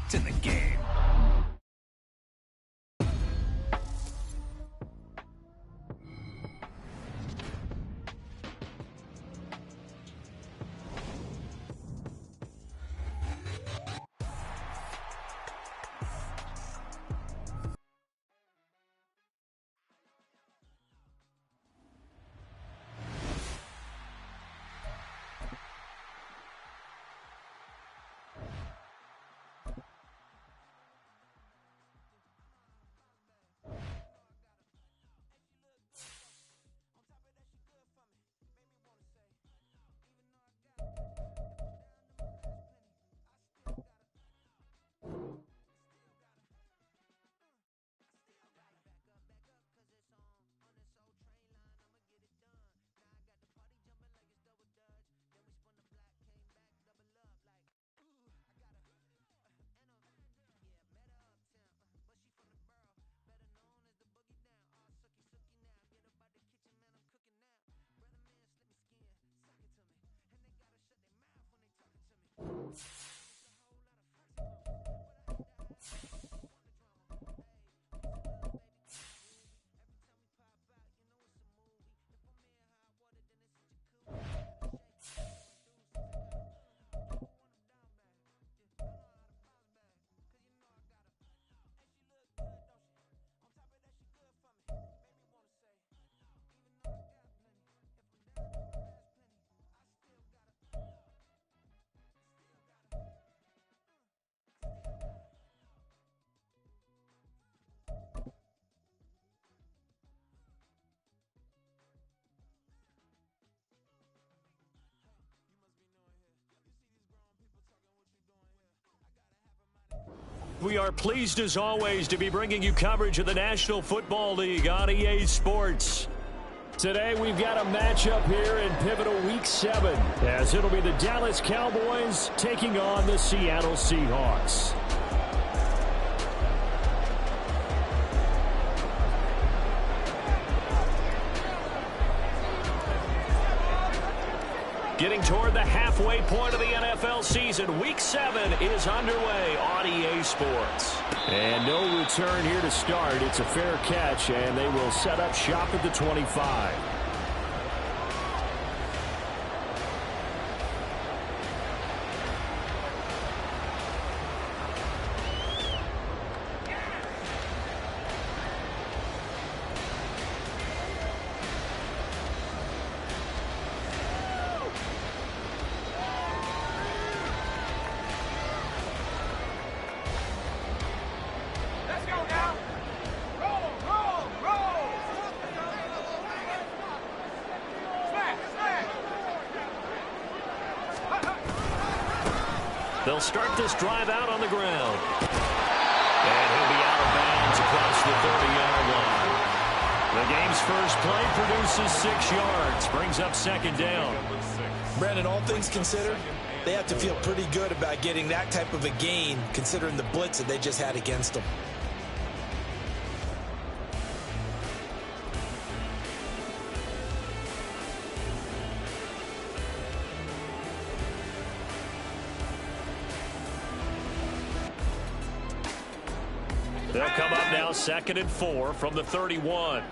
to the game. We are pleased as always to be bringing you coverage of the National Football League on EA Sports. Today we've got a matchup here in pivotal Week 7 as it'll be the Dallas Cowboys taking on the Seattle Seahawks. Getting toward the halfway point of the NFL season, Week 7 is underway on EA Sports. And no return here to start. It's a fair catch, and they will set up shop at the 25. They'll start this drive out on the ground. And he'll be out of bounds across the 30-yard line. The game's first play produces 6 yards, brings up second down. Brandon, all things considered, they have to feel pretty good about getting that type of a gain considering the blitz that they just had against them. They'll come up now 2nd and 4 from the 31.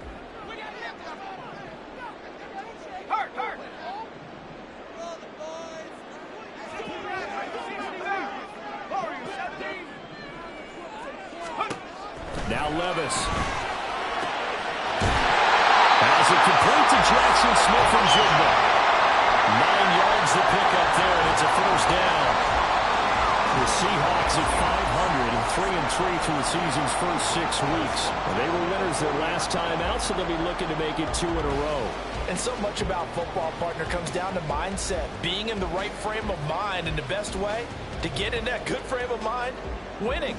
Now Levis. As it complete to Jackson Smith-Njigba. 9 yards to pick up there, and it's a first down. The Seahawks at 500 and 3-3 through the season's first 6 weeks. Well, they were winners their last time out, so they'll be looking to make it 2 in a row. And so much about football, partner, comes down to mindset. Being in the right frame of mind, and the best way to get in that good frame of mind, winning.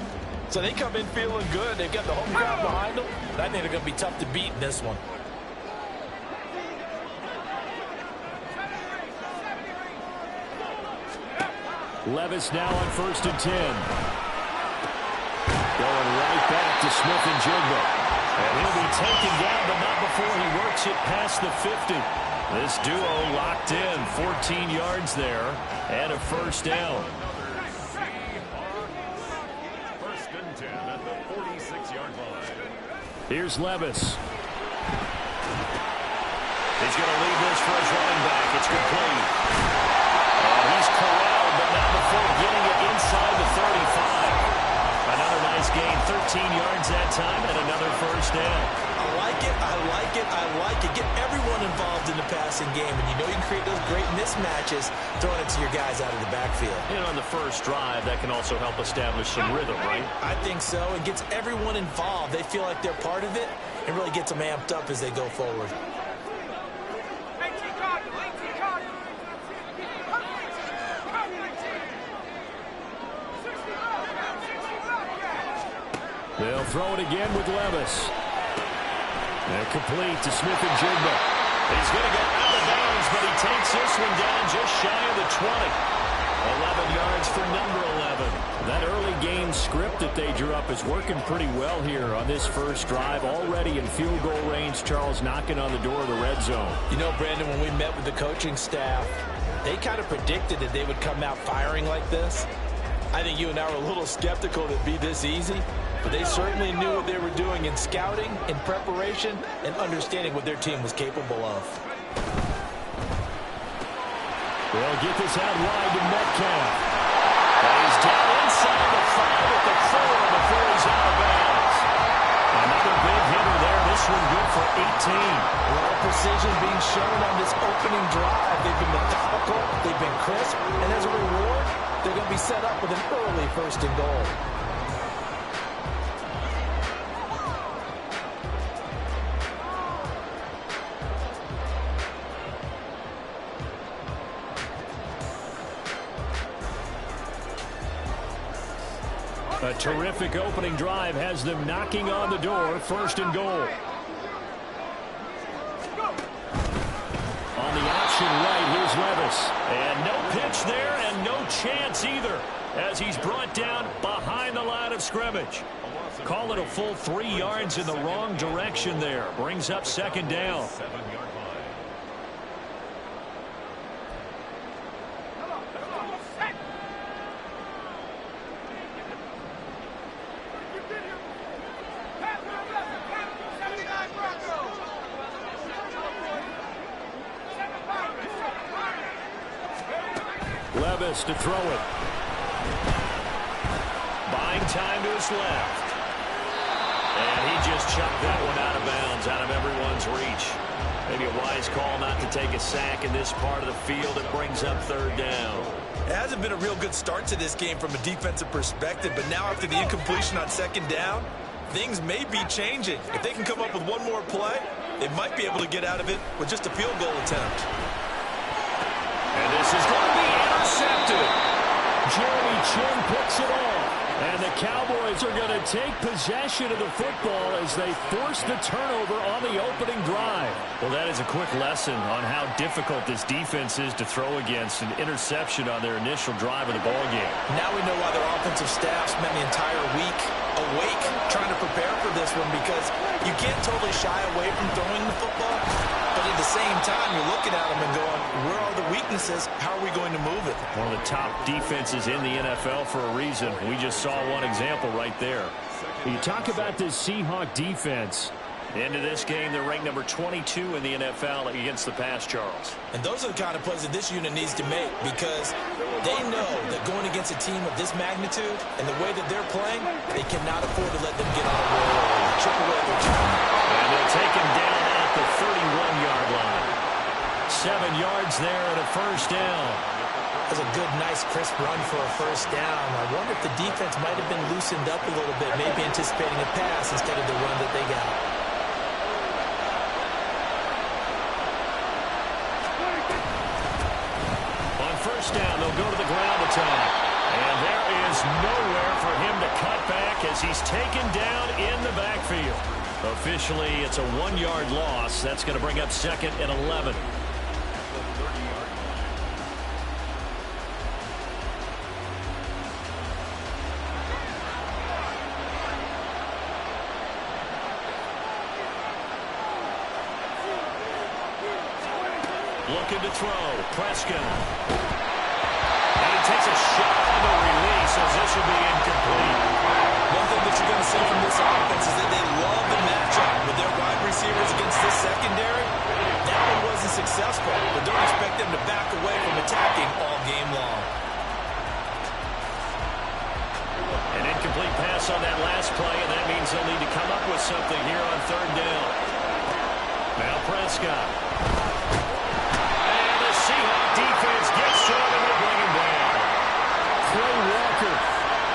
So they come in feeling good. They've got the home crowd behind them. I think they're going to be tough to beat in this one. Levis now on 1st and 10. Going right back to Smith-Njigba. And he'll be taken down, but not before he works it past the 50. This duo locked in, 14 yards there, and a first down. at the 46-yard line. Here's Levis. He's going to leave this for his running back. It's complete. He's corralled, but not before getting it inside the 35. Another nice gain, 13 yards that time, and another first down. I like it, I like it, I like it. Get everyone involved in the passing game, and you know you can create those great mismatches throwing it to your guys out of the backfield. And on the first drive, that can also help establish some rhythm, right? I think so. It gets everyone involved. They feel like they're part of it, and really gets them amped up as they go forward. They'll throw it again with Levis. And complete to Smith-Njigba. He's going to go out of bounds, but he takes this one down just shy of the 20. 11 yards for number 11. That early game script that they drew up is working pretty well here on this first drive. Already in field goal range, Charles knocking on the door of the red zone. You know, Brandon, when we met with the coaching staff, they kind of predicted that they would come out firing like this. I think you and I were a little skeptical that it'd be this easy. But they certainly knew what they were doing in scouting, in preparation, and understanding what their team was capable of. They'll get this out wide to Metcalf. He's down inside the 5 at the 4 before he's out of bounds. Another big hitter there. This one good for 18. A lot of precision being shown on this opening drive. They've been methodical, they've been crisp, and as a reward, they're going to be set up with an early first and goal. A terrific opening drive has them knocking on the door, first and goal. On the option right, here's Levis. And no pitch there and no chance either as he's brought down behind the line of scrimmage. Call it a full 3 yards in the wrong direction there. Brings up second down. 7-yard line. Levis to throw it. Buying time to his left. And he just chucked that one out of bounds, out of everyone's reach. Maybe a wise call not to take a sack in this part of the field. It brings up third down. It hasn't been a real good start to this game from a defensive perspective, but now after the incompletion on second down, things may be changing. If they can come up with one more play, they might be able to get out of it with just a field goal attempt. And this is going to be intercepted. Jeremy Chinn picks it off. And the Cowboys are going to take possession of the football as they force the turnover on the opening drive. Well, that is a quick lesson on how difficult this defense is to throw against. An interception on their initial drive of the ballgame. Now we know why their offensive staff spent the entire week awake trying to prepare for this one, because you can't totally shy away from throwing the football, but at the same time, you're looking at them and going, where are the weaknesses? How are we going to move it? One of the top defenses in the NFL for a reason. We just saw one example right there. You talk about this Seahawk defense. Into this game, they're ranked number 22 in the NFL against the pass, Charles. And those are the kind of plays that this unit needs to make, because they know that going against a team of this magnitude and the way that they're playing, they cannot afford to let them get on a roll or chip away at their team. And they'll take him down at the 31-yard line. 7 yards there and a first down. That's a good, nice, crisp run for a first down. I wonder if the defense might have been loosened up a little bit, maybe anticipating a pass instead of the run that they got. First down, they'll go to the ground attack. And there is nowhere for him to cut back as he's taken down in the backfield. Officially, it's a 1-yard loss. That's going to bring up second and 11. Looking to throw. Prescott. And he takes a shot on the release as this will be incomplete. One thing that you incomplete pass on that last play, and that means they'll need to come up with something here on third down. Now Prescott. And the Seahawks defense gets to him, and they bring him down. Quay Walker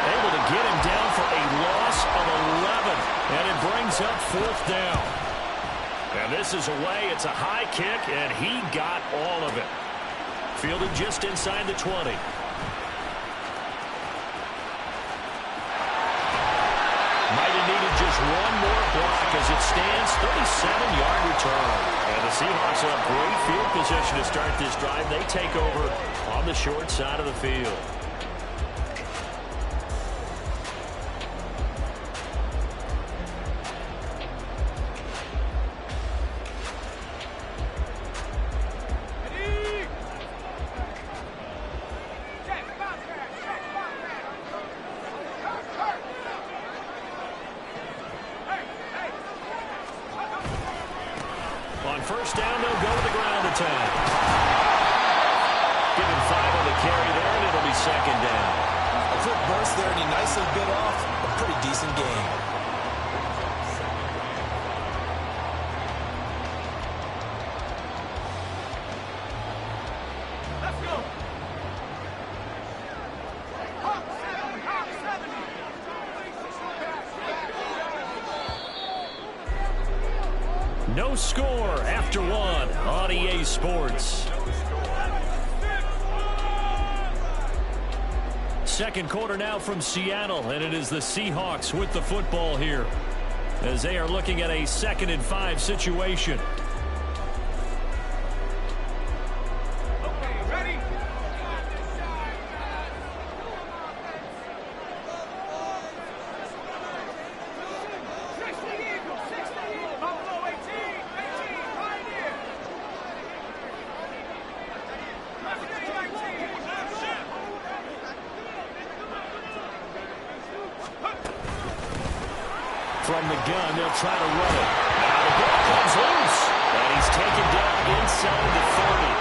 able to get him down for a loss of 11, and it brings up fourth down. And this is away. It's a high kick, and he got all of it. Fielded just inside the 20. Might have needed just one more block as it stands. 37-yard return. And the Seahawks will have great field position to start this drive. They take over on the short side of the field. On first down, they'll go to the ground attack. Give him 5 on the carry there, and it'll be second down. A quick burst there, and he nicely bit off a pretty decent gain. Let's go. No score after one on EA Sports. Second quarter now from Seattle, and it is the Seahawks with the football here as they are looking at a 2nd and 5 situation. From the gun, they'll try to run it. Now the ball comes loose, and he's taken down inside the 30.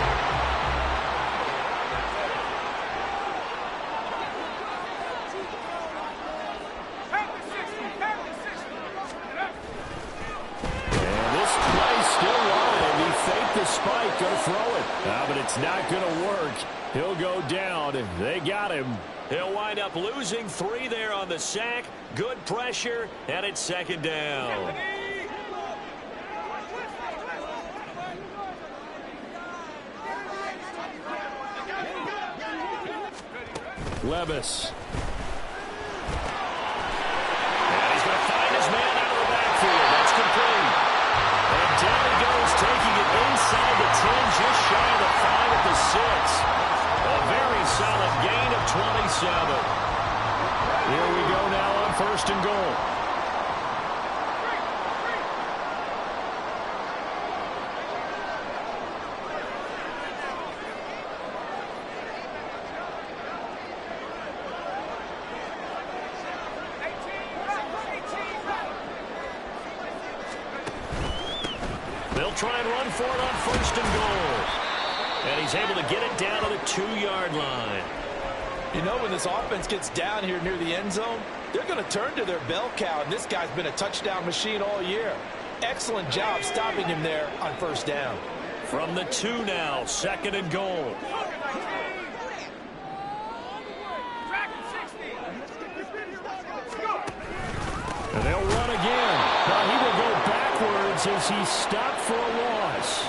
And this play's still live. He faked the spike, going to throw it. But it's not going to work. He'll go down. They got him. He'll wind up losing 3 there on the sack. Good pressure, and it's second down. Levis. And he's going to find his man out of the backfield. That's complete. And down he goes, taking it inside the 10, just shy of the 5 at the 6. A very solid gain of 27. Here we go now on first and goal. They'll try and run for it on first and goal. And he's able to get it down to the 2-yard line. You know, when this offense gets down here near the end zone, they're going to turn to their bell cow, and this guy's been a touchdown machine all year. Excellent job stopping him there on first down. From the 2 now, 2nd and goal. And they'll run again. Now he will go backwards as he's stopped for a loss.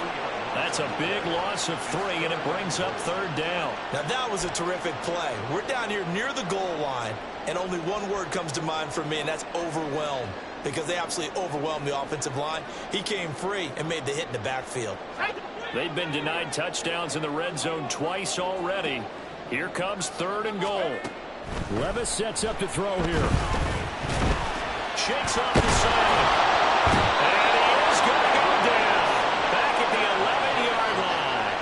That's a big loss of 3, and it brings up third down. Now, that was a terrific play. We're down here near the goal line, and only one word comes to mind for me, and that's overwhelmed, because they absolutely overwhelmed the offensive line. He came free and made the hit in the backfield. They've been denied touchdowns in the red zone twice already. Here comes third and goal. Levis sets up to throw here. Shakes off the side. And he is going to go down. Back at the 11-yard line.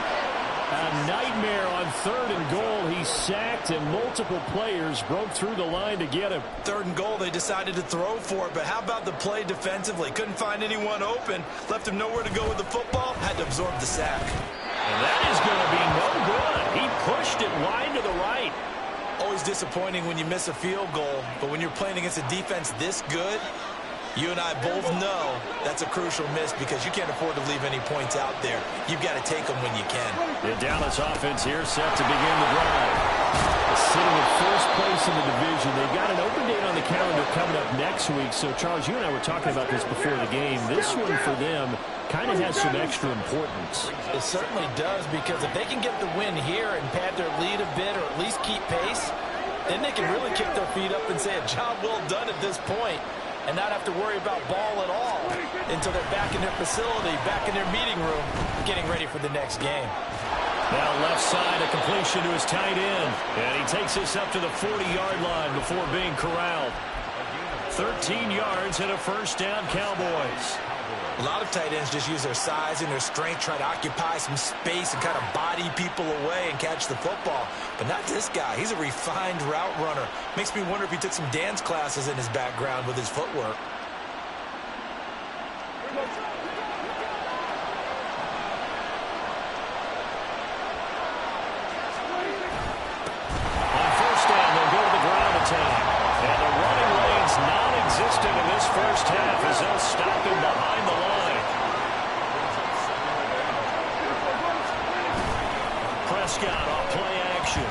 A nightmare on third and goal. He sacked, and multiple players broke through the line to get him. Third and goal, they decided to throw for it, but how about the play defensively? Couldn't find anyone open. Left him nowhere to go with the football. Had to absorb the sack. And that is going to be no good. He pushed it wide to the right. Oh, always disappointing when you miss a field goal, but when you're playing against a defense this good, you and I both know that's a crucial miss because you can't afford to leave any points out there. You've got to take them when you can. The Dallas offense here set to begin the drive. Sitting in first place in the division. They've got an open date on the calendar coming up next week. So, Charles, you and I were talking about this before the game. This one for them kind of has some extra importance. It certainly does, because if they can get the win here and pad their lead a bit or at least keep pace, then they can really kick their feet up and say a job well done at this point and not have to worry about ball at all until they're back in their facility, back in their meeting room, getting ready for the next game. Now left side, a completion to his tight end. And he takes this up to the 40-yard line before being corralled. 13 yards and a first down, Cowboys. A lot of tight ends just use their size and their strength, try to occupy some space and kind of body people away and catch the football. But not this guy. He's a refined route runner. Makes me wonder if he took some dance classes in his background with his footwork. On first down, they'll go to the ground attack. And the running lane's non-existent in this first half as they'll stop him behind the line. Prescott off play action.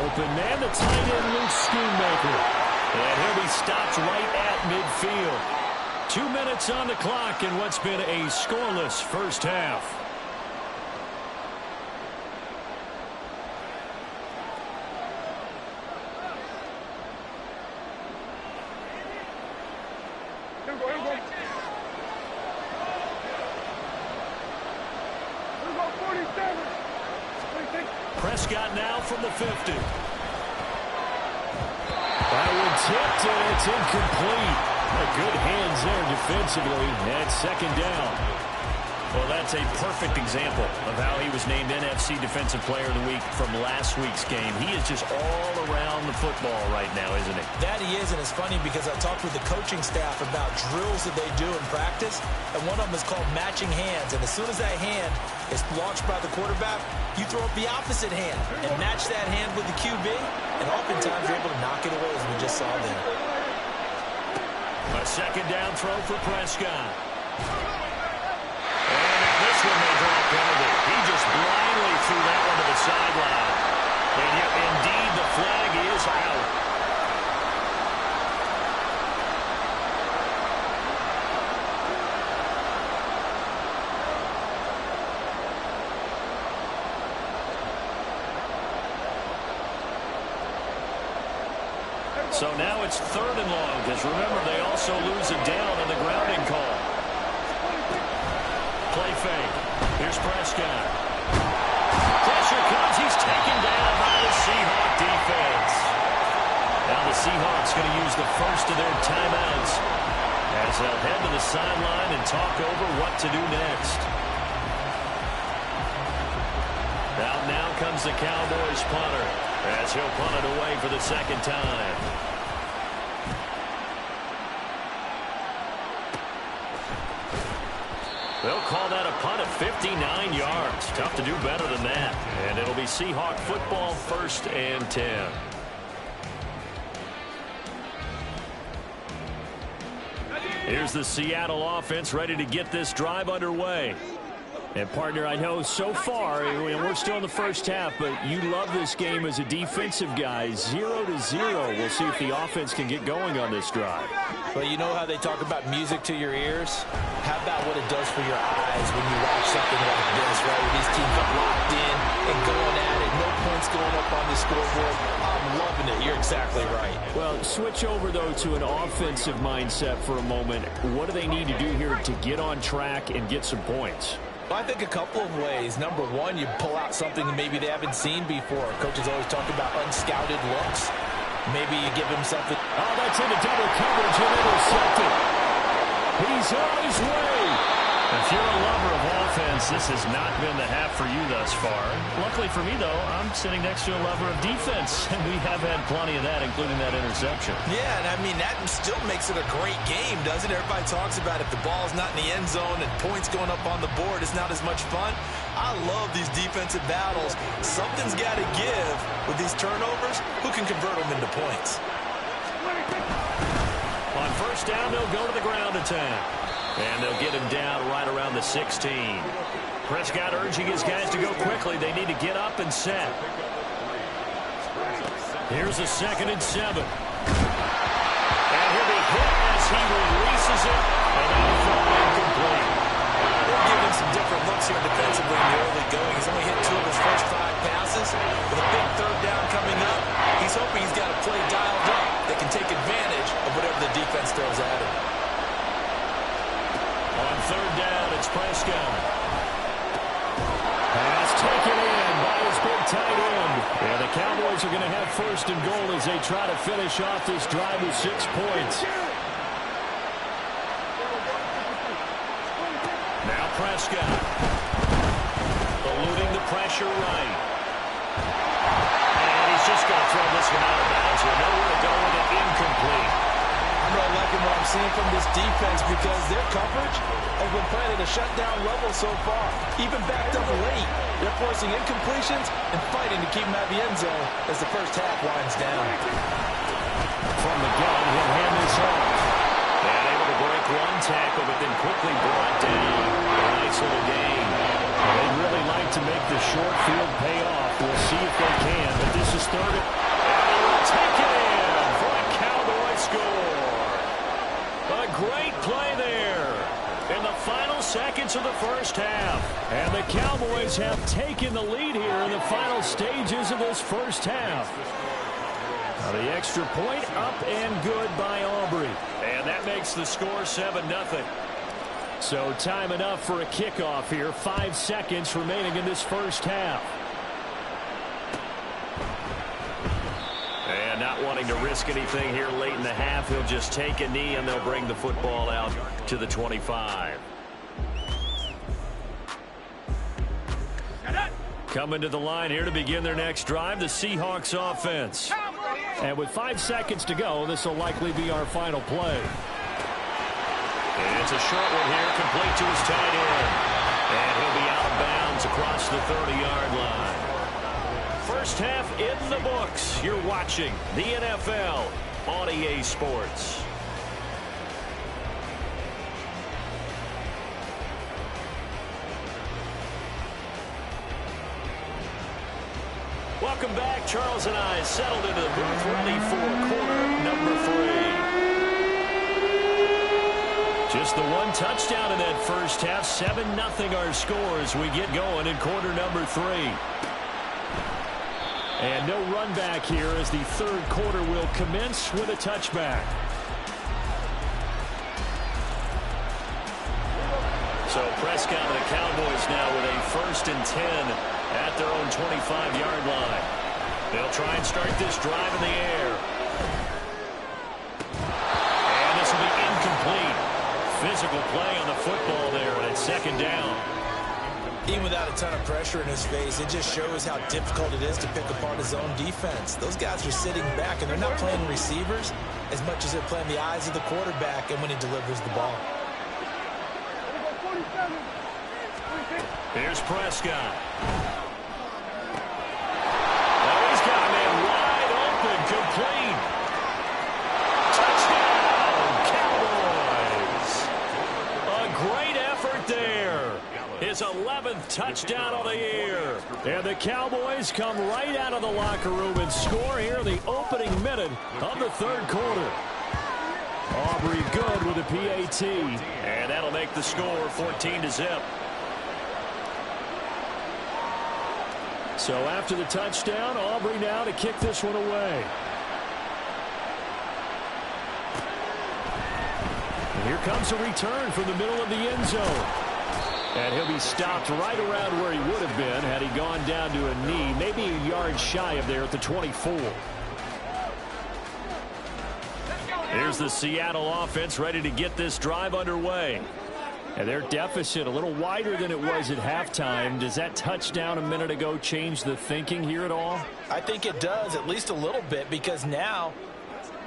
Open man, the tight end, Luke Schoonmaker. And he'll be stopped right at midfield. 2 minutes on the clock in what's been a scoreless first half. Prescott now from the 50. That one tipped, and it's incomplete. Good hands there defensively, and second down. Well, that's a perfect example of how he was named NFC Defensive Player of the Week from last week's game. He is just all around the football right now, isn't he? That he is, and it's funny because I talked with the coaching staff about drills that they do in practice, and one of them is called matching hands. And as soon as that hand is launched by the quarterback, you throw up the opposite hand and match that hand with the QB, and oftentimes you're able to knock it away, as we just saw there. A second down throw for Prescott. This one may draw a penalty. He just blindly threw that one to the sideline. And yet, indeed, the flag is out. So now it's third and long, because remember, they also lose a down on the grounding call. Play fake. Here's Prescott. Pressure comes. He's taken down by the Seahawk defense. Now the Seahawks going to use the first of their timeouts as they'll head to the sideline and talk over what to do next. Now comes the Cowboys punter as he'll punt it away for the second time. They'll call that a punt of 59 yards. Tough to do better than that. And it'll be Seahawk football, 1st and 10. Here's the Seattle offense ready to get this drive underway. And, partner, I know so far, we're still in the first half, but you love this game as a defensive guy. 0-0. We'll see if the offense can get going on this drive. Well, you know how they talk about music to your ears? How about what it does for your eyes when you watch something like this, right? Where these teams are locked in and going at it. No points going up on the scoreboard. I'm loving it. You're exactly right. Well, switch over, though, to an offensive mindset for a moment. What do they need to do here to get on track and get some points? Well, I think a couple of ways. Number one, you pull out something that maybe they haven't seen before. Coaches always talk about unscouted looks. Maybe you give him something. Oh, that's into double coverage and intercepted. He's on his way. If you're a lover of offense, this has not been the half for you thus far. Luckily for me, though, I'm sitting next to a lover of defense, and we have had plenty of that, including that interception. Yeah, and I mean, that still makes it a great game, doesn't it? Everybody talks about if the ball's not in the end zone and points going up on the board, it's not as much fun. I love these defensive battles. Something's got to give with these turnovers. Who can convert them into points? On first down, they'll go to the ground attack. And they'll get him down right around the 16. Prescott urging his guys to go quickly. They need to get up and set. Here's a 2nd and 7. And he'll be hit as he releases it. And that'll throw incomplete. They're giving some different looks here defensively in the early going. He's only hit 2 of his first 5 passes. With a big 3rd down coming up, he's hoping he's got a play dialed up that can take advantage of whatever the defense throws at him. On 3rd down, it's Prescott. Pass taken in by his big tight end. And the Cowboys are going to have 1st and goal as they try to finish off this drive with 6 points. Now Prescott. Eluding the pressure right. And he's just going to throw this one out of bounds here. Nowhere to go with it. Incomplete. I'm really liking what I'm seeing from this defense because their coverage has been playing at a shutdown level so far. Even backed up late, they're forcing incompletions and fighting to keep them out of the end zone as the first half winds down. From the gun, he'll hand this off. And able to break one tackle, but then quickly brought down. A nice little gain. They'd really like to make the short field pay off. We'll see if they can, but this is 3rd. And they will take it in for a Cowboy score. A great play there in the final seconds of the first half. And the Cowboys have taken the lead here in the final stages of this first half. Now the extra point up and good by Aubrey. And that makes the score 7-0. So time enough for a kickoff here. 5 seconds remaining in this first half. And not wanting to risk anything here late in the half, he'll just take a knee and they'll bring the football out to the 25. Coming to the line here to begin their next drive, the Seahawks offense. And with 5 seconds to go, this will likely be our final play. And it's a short one here, complete to his tight end. And he'll be out of bounds across the 30-yard line. First half in the books. You're watching the NFL on EA Sports. Welcome back. Charles and I settled into the booth ready for quarter number 3. Just the one touchdown in that first half. 7-0 our score as we get going in quarter number 3. And no run back here as the 3rd quarter will commence with a touchback. So Prescott and the Cowboys now with a 1st and 10 at their own 25-yard line. They'll try and start this drive in the air. And this will be incomplete. Physical play on the football there, and it's 2nd down. Even without a ton of pressure in his face, it just shows how difficult it is to pick apart his own defense. Those guys are sitting back, and they're not playing receivers as much as they're playing the eyes of the quarterback and when he delivers the ball. Here's Prescott. Oh, he's got a man wide open, complete. Touchdown, Cowboys. A great effort there. His 11th touchdown of the year. And the Cowboys come right out of the locker room and score here in the opening minute of the 3rd quarter. Aubrey good with a PAT. And that'll make the score 14-0. So after the touchdown, Aubrey now to kick this one away. And here comes a return from the middle of the end zone. And he'll be stopped right around where he would have been had he gone down to a knee, maybe a yard shy of there at the 24. Here's the Seattle offense ready to get this drive underway. And their deficit a little wider than it was at halftime. Does that touchdown a minute ago change the thinking here at all? I think it does, at least a little bit, because now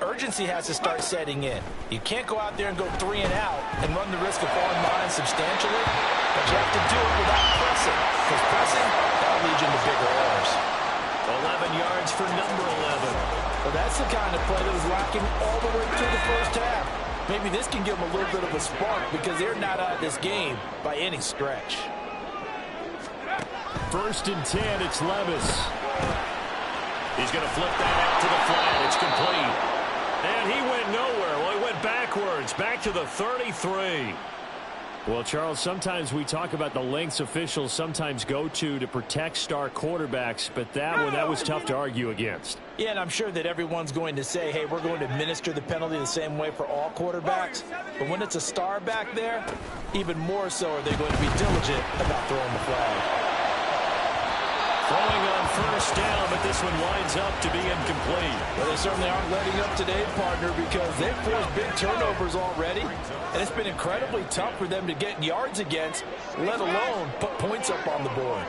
urgency has to start setting in. You can't go out there and go 3 and out and run the risk of falling behind substantially, but you have to do it without pressing, because pressing, that'll lead you into bigger errors. 11 yards for number 11. Well, that's the kind of play that was lacking all the way through the first half. Maybe this can give them a little bit of a spark because they're not out of this game by any stretch. 1st and 10, it's Levis. He's going to flip that out to the flat. It's complete. And he went nowhere. Well, he went backwards, back to the 33. Well, Charles, sometimes we talk about the lengths officials sometimes go to protect star quarterbacks, but that was tough to argue against. Yeah, and I'm sure that everyone's going to say, hey, we're going to administer the penalty the same way for all quarterbacks. But when it's a star back there, even more so are they going to be diligent about throwing the flag. Throwing on 1st down, but this one winds up to be incomplete. Well, they certainly aren't letting up today, partner, because they've forced big turnovers already, and it's been incredibly tough for them to get yards against, let alone put points up on the board.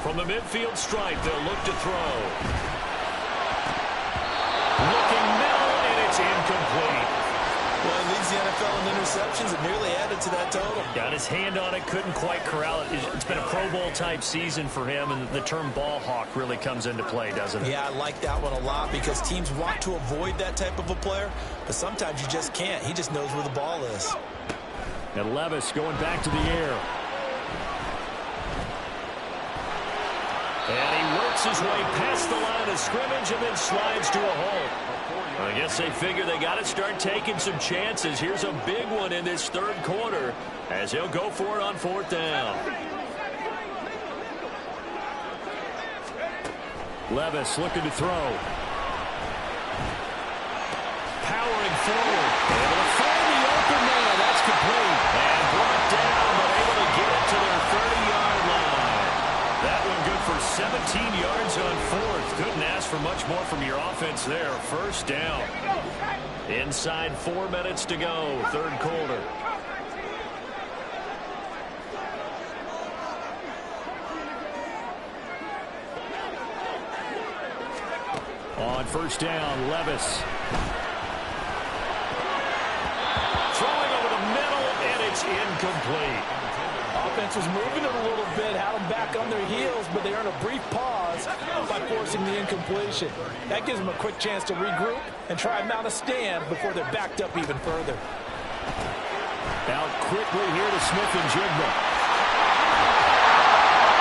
From the midfield stripe, they'll look to throw. Looking middle, and it's incomplete. Well, he leads the NFL in interceptions and nearly added to that total. Got his hand on it, couldn't quite corral it. It's been a Pro Bowl type season for him, and the term ball hawk really comes into play, doesn't it? Yeah, I like that one a lot because teams want to avoid that type of a player, but sometimes you just can't. He just knows where the ball is. And Levis going back to the air. And he works his way past the line of scrimmage and then slides to a halt. I guess they figure they got to start taking some chances. Here's a big one in this 3rd quarter as he'll go for it on 4th down. Levis looking to throw. Powering forward. Able to find the open man. That's complete. And brought down, but able to get it to their 30-yard line. That one good for 17 yards on 4th. Couldn't ask for much more from your offense there. 1st down. Inside 4 minutes to go, 3rd quarter. On 1st down, Levis. Throwing over the middle, and it's incomplete. Offense was moving it a little bit, had them back on their heels, but they earned a brief pause by forcing the incompletion. That gives them a quick chance to regroup and try and mount a stand before they're backed up even further. Out quickly here to Smith-Njigba.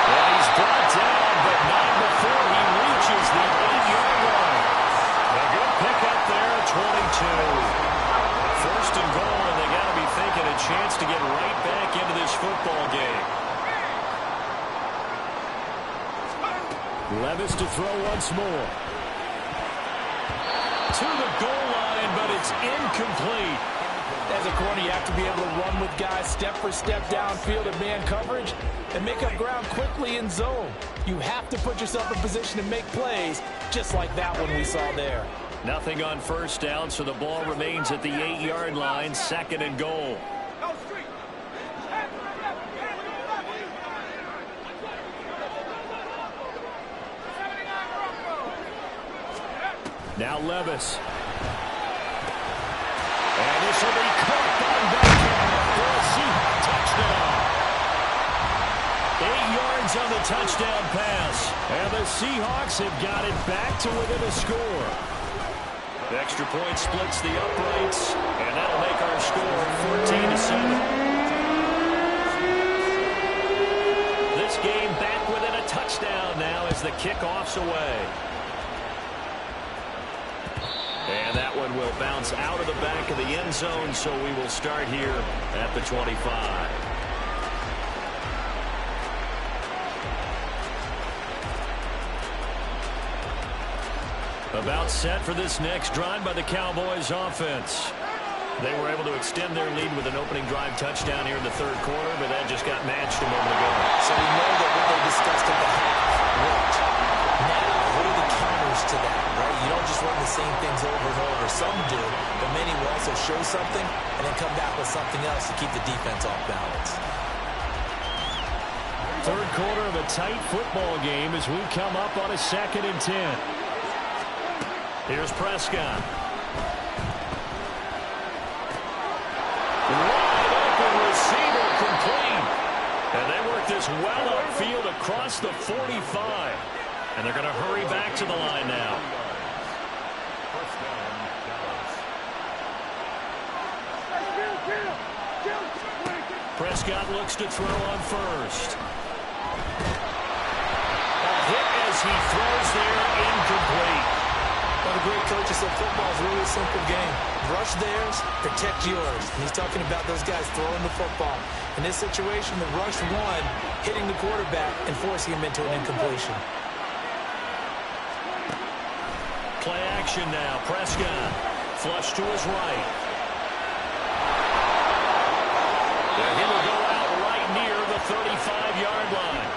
And he's brought down, but not before he reaches the 8-yard line. A good pickup there at 22. 1st and goal, and they got to be thinking a chance to get right back into this football game. Levis to throw once more. To the goal line, but it's incomplete. As a corner, you have to be able to run with guys step for step downfield in man coverage and make up ground quickly in zone. You have to put yourself in position to make plays, just like that one we saw there. Nothing on 1st down, so the ball remains at the 8-yard line, 2nd and goal. Now Levis. And this will be caught by Beckham for a Seahawk touchdown. 8 yards on the touchdown pass. And the Seahawks have got it back to within a score. The extra point splits the uprights, and that'll make our score 14-7. This game back within a touchdown now as the kickoff's away. And that one will bounce out of the back of the end zone, so we will start here at the 25. About set for this next drive by the Cowboys offense. They were able to extend their lead with an opening drive touchdown here in the 3rd quarter, but that just got matched a moment ago. So we know that what they discussed at the half worked. Now, what are the counters to that, right? You don't just run the same things over and over. Some do, but many will also show something and then come back with something else to keep the defense off balance. Third quarter of a tight football game as we come up on a 2nd and 10. Here's Prescott. Wide open receiver complete. And they work this well upfield across the 45. And they're going to hurry back to the line now. Prescott looks to throw on first. A hit as he throws there, incomplete. One of the great coaches said football is really a simple game. Rush theirs, protect yours. And he's talking about those guys throwing the football. In this situation, the rush one, hitting the quarterback and forcing him into an incompletion. Play action now. Prescott flush to his right. And he will go out right near the 35-yard line.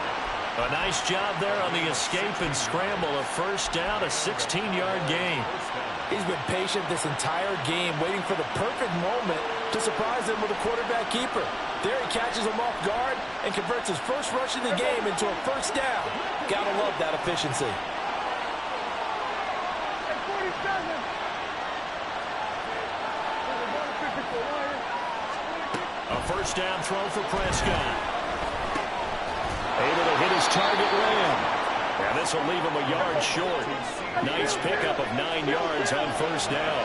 A nice job there on the escape and scramble. A first down, a 16-yard gain. He's been patient this entire game, waiting for the perfect moment to surprise them with a quarterback keeper. There he catches him off guard and converts his first rush of the game into a first down. Gotta love that efficiency. A first down throw for Prescott. Able to hit his target Lamb. And this will leave him a yard short. Nice pickup of 9 yards on first down.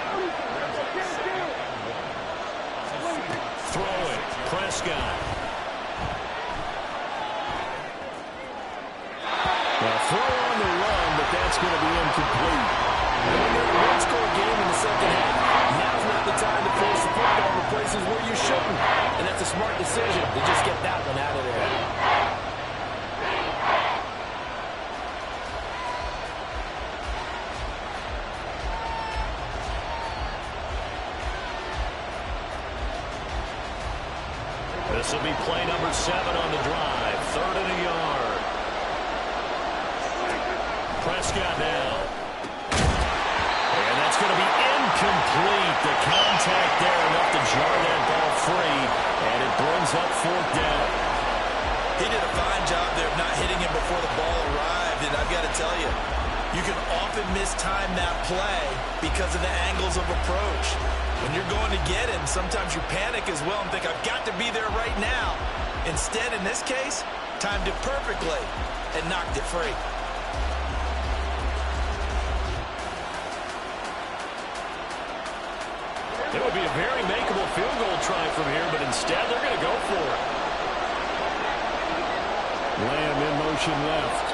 Throw it. Prescott. A throw on the run, but that's going to be incomplete. One-score game in the second half. Now's not the time to force the football in the places where you shouldn't. And that's a smart decision to just get that one out of there. This will be play number 7 on the drive. 3rd and a yard. Prescott now. And that's going to be incomplete. The contact there enough to jar that ball free. And it brings up 4th down. He did a fine job there of not hitting him before the ball arrived. And I've got to tell you, you can often mistime that play because of the angles of approach. When you're going to get him, sometimes you panic as well and think, I've got to be there right now. Instead, in this case, timed it perfectly and knocked it free. It would be a very makeable field goal try from here, but instead they're going to go for it. Lamb in motion left.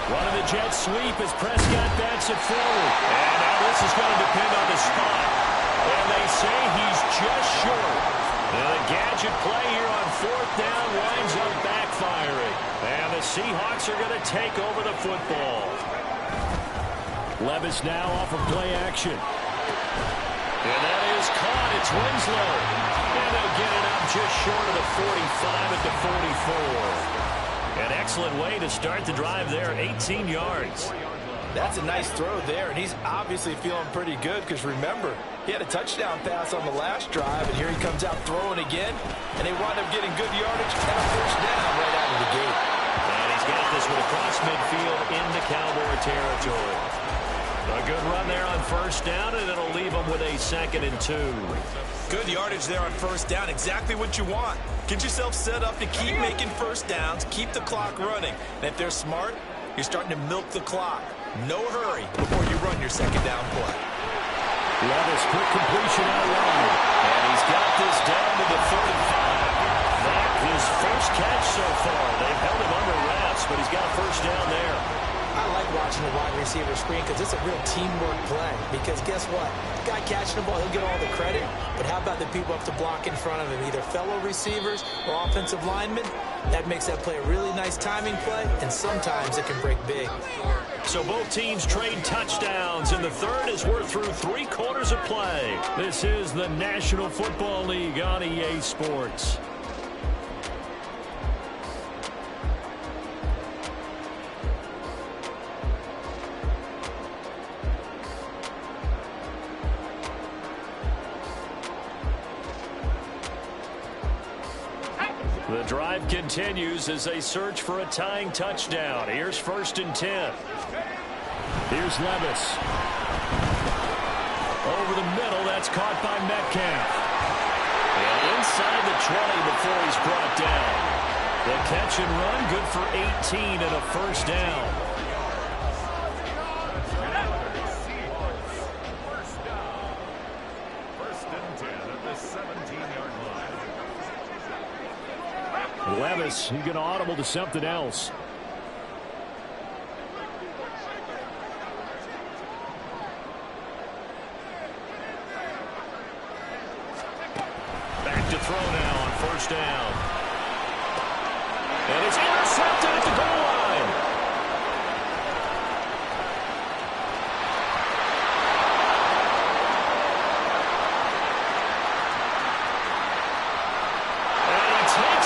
Running the jet sweep as Prescott backs it forward. And now this is going to depend on the spot. And they say he's just short. The gadget play here on 4th down winds up backfiring. And the Seahawks are going to take over the football. Levis now off of play action. And that is caught. It's Winslow. And they'll get it up just short of the 45 at the 44. An excellent way to start the drive there, 18 yards. That's a nice throw there, and he's obviously feeling pretty good because, remember, he had a touchdown pass on the last drive, and here he comes out throwing again, and they wind up getting good yardage and a first down right out of the gate. And he's got this one across midfield into Cowboy territory. A good run there on first down, and it'll leave him with a 2nd and 2. Good yardage there on first down, exactly what you want. Get yourself set up to keep making first downs, keep the clock running. And if they're smart, you're starting to milk the clock. No hurry before you run your second down play. Levis, quick completion out wide. And he's got this down to the 35. That his first catch so far. They've held him under wraps, but he's got a first down there. I like watching the wide receiver screen because it's a real teamwork play. Because guess what? The guy catching the ball, he'll get all the credit. But how about the people up to block in front of him, either fellow receivers or offensive linemen? That makes that play a really nice timing play, and sometimes it can break big. So both teams trade touchdowns in the 3rd as we're through 3 quarters of play. This is the National Football League on EA Sports. The drive continues as they search for a tying touchdown. Here's 1st and 10. Here's Levis. Over the middle, that's caught by Metcalf. And inside the 20 before he's brought down. The catch and run, good for 18 and a 1st down. Levis, he's going to audible to something else. Back to throw now on 1st down. And it's intercepted at the goal line.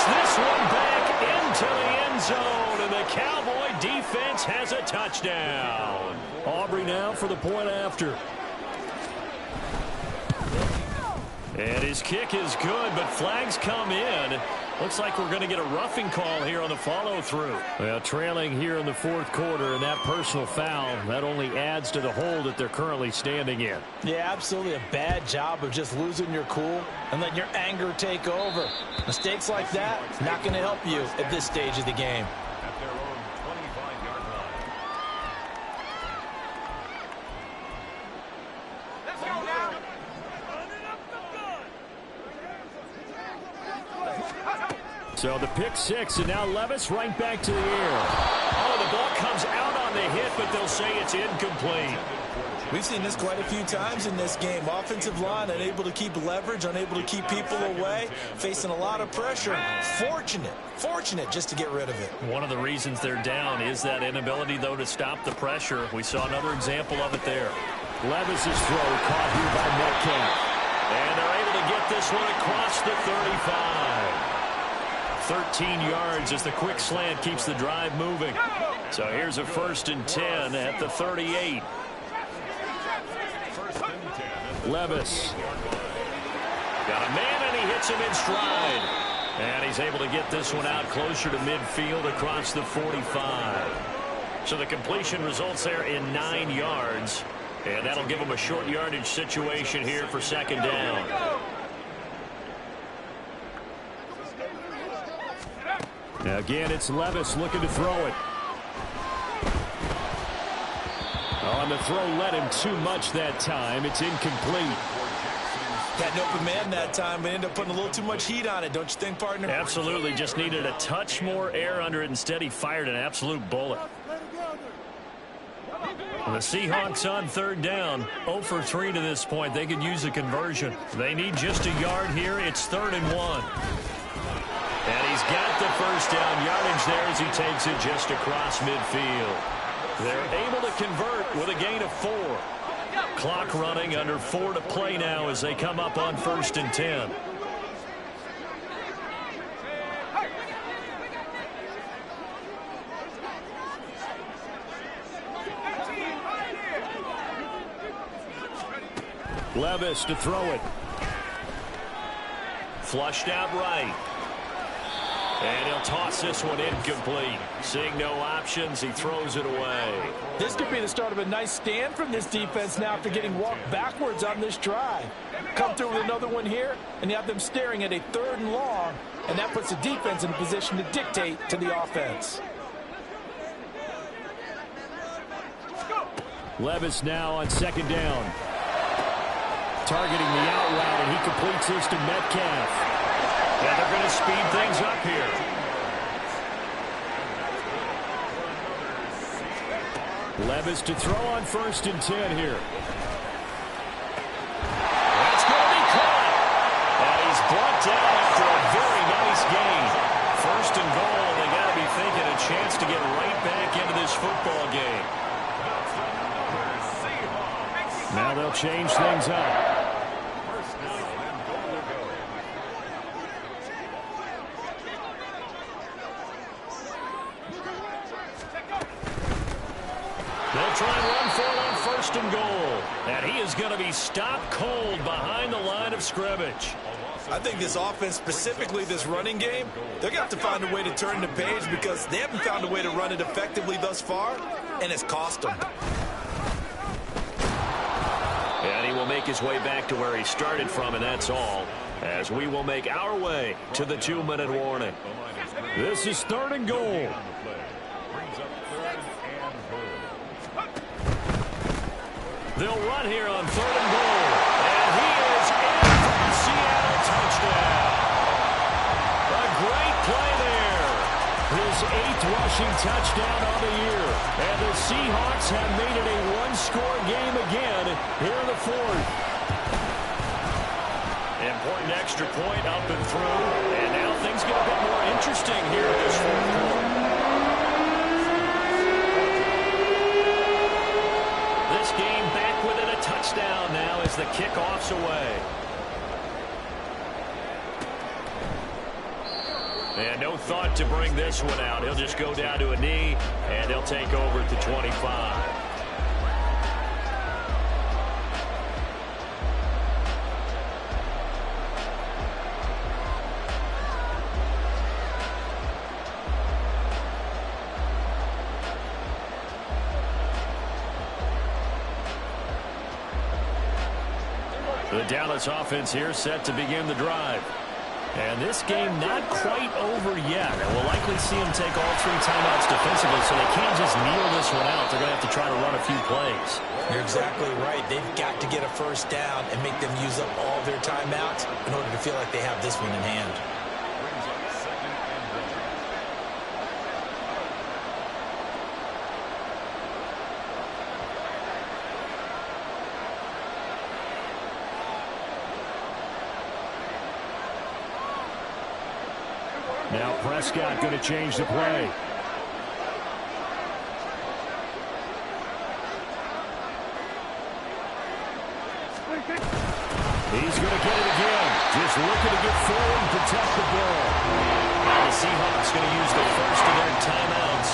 This one back into the end zone, and the Cowboy defense has a touchdown. Aubrey now for the point after. And his kick is good, but flags come in. Looks like we're going to get a roughing call here on the follow-through. Well, trailing here in the 4th quarter, and that personal foul, that only adds to the hole that they're currently standing in. Yeah, absolutely a bad job of just losing your cool and letting your anger take over. Mistakes like that, not going to help you at this stage of the game. At their own 25-yard line. Let's go now. So the pick 6, and now Levis right back to the air. Oh, the ball comes out on the hit, but they'll say it's incomplete. We've seen this quite a few times in this game. Offensive line unable to keep leverage, unable to keep people away, facing a lot of pressure. Fortunate just to get rid of it. One of the reasons they're down is that inability, though, to stop the pressure. We saw another example of it there. Levis's throw caught here by Metcalf. And they're able to get this one across the 35. 13 yards as the quick slant keeps the drive moving. So here's a 1st and 10 at the 38. Levis. Got a man, and he hits him in stride. And he's able to get this one out closer to midfield across the 45. So the completion results there in 9 yards. And that'll give him a short yardage situation here for 2nd down. Now again, it's Levis looking to throw it. On the throw led him too much that time. It's incomplete. Got an open man that time, but ended up putting a little too much heat on it, don't you think, partner? Absolutely. Just needed a touch more air under it. Instead, he fired an absolute bullet. The Seahawks on 3rd down. 0 for 3 to this point. They could use a conversion. They need just a yard here. It's 3rd and 1. And he's got the 1st down yardage there as he takes it just across midfield. They're able to convert with a gain of 4. Clock running, under 4 to play now as they come up on 1st and 10. Levis to throw it. Flushed out right. And he'll toss this one incomplete. Seeing no options, he throws it away. This could be the start of a nice stand from this defense now after getting walked backwards on this drive. Come through with another one here, and you have them staring at a 3rd and long, and that puts the defense in a position to dictate to the offense. Levis now on 2nd down. Targeting the out route, and he completes this to Metcalf. And they're going to speed things up here. Levis to throw on 1st and 10 here. That's going to be caught. And he's brought down after a very nice gain. 1st and goal. They got to be thinking a chance to get right back into this football game. Now they'll change things up. They'll try and run for it on 1st and goal. And he is going to be stopped cold behind the line of scrimmage. I think this offense, specifically this running game, they're going to have to find a way to turn the page because they haven't found a way to run it effectively thus far, and it's cost them. And he will make his way back to where he started from, and that's all, as we will make our way to the 2-minute warning. This is 3rd and goal. They'll run here on 3rd and goal. And he is in for the Seattle touchdown. A great play there. His 8th rushing touchdown of the year. And the Seahawks have made it a one-score game again here in the 4th. Important extra point up and through. And now things get a bit more interesting here in this 4th quarter. This game back within a touchdown now as the kickoff's away. And no thought to bring this one out. He'll just go down to a knee, and they'll take over at the 25. The Dallas offense here set to begin the drive. And this game not quite over yet. And we'll likely see them take all 3 timeouts defensively, so they can't just kneel this one out. They're going to have to try to run a few plays. You're exactly right. They've got to get a first down and make them use up all their timeouts in order to feel like they have this one in hand. Now Prescott going to change the play. He's going to get it again. Just looking to get forward and protect the ball. And the Seahawks going to use the first of their timeouts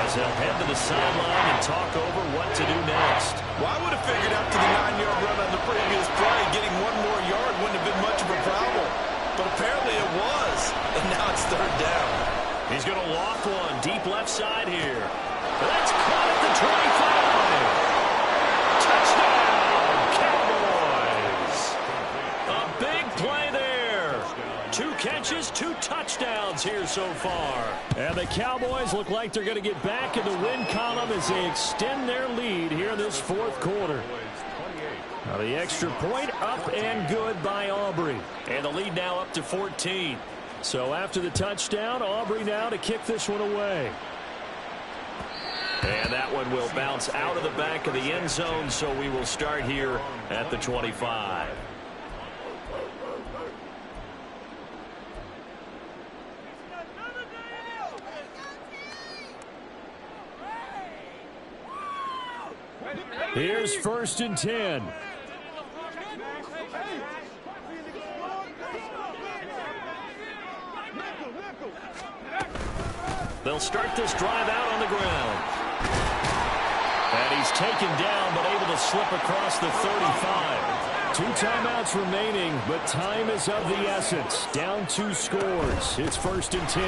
as they'll head to the sideline and talk over what to do next. Well, I would have figured after the 9-yard run on the previous play, getting 1 more yard wouldn't have been much of a problem. But apparently it was, and now it's 3rd down. He's going to loft one deep left side here. That's caught at the 25. Touchdown, Cowboys! A big play there. 2 catches, 2 touchdowns here so far. And the Cowboys look like they're going to get back in the win column as they extend their lead here in this 4th quarter. Now the extra point up and good by Aubrey. And the lead now up to 14. So after the touchdown, Aubrey now to kick this one away. And that one will bounce out of the back of the end zone, so we will start here at the 25. Here's 1st and 10. They'll start this drive out on the ground. And he's taken down, but able to slip across the 35. 2 timeouts remaining, but time is of the essence. Down 2 scores. It's 1st and 10.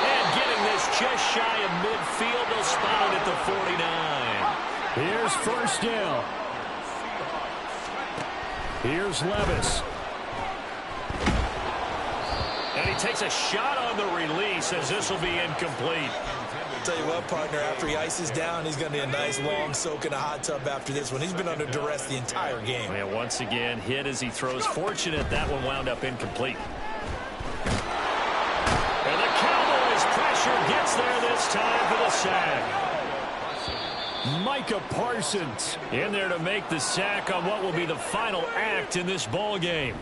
And getting this just shy of midfield. They'll spot it at the 49. Here's 1st down. Here's Levis. And he takes a shot on the release as this will be incomplete. I'll tell you what, partner, after he ices down, he's going to be a nice long soak in a hot tub after this one. He's been under duress the entire game. And once again, hit as he throws. Fortunate that one wound up incomplete. And the Cowboys pressure gets there this time for the sack. Micah Parsons in there to make the sack on what will be the final act in this ball game.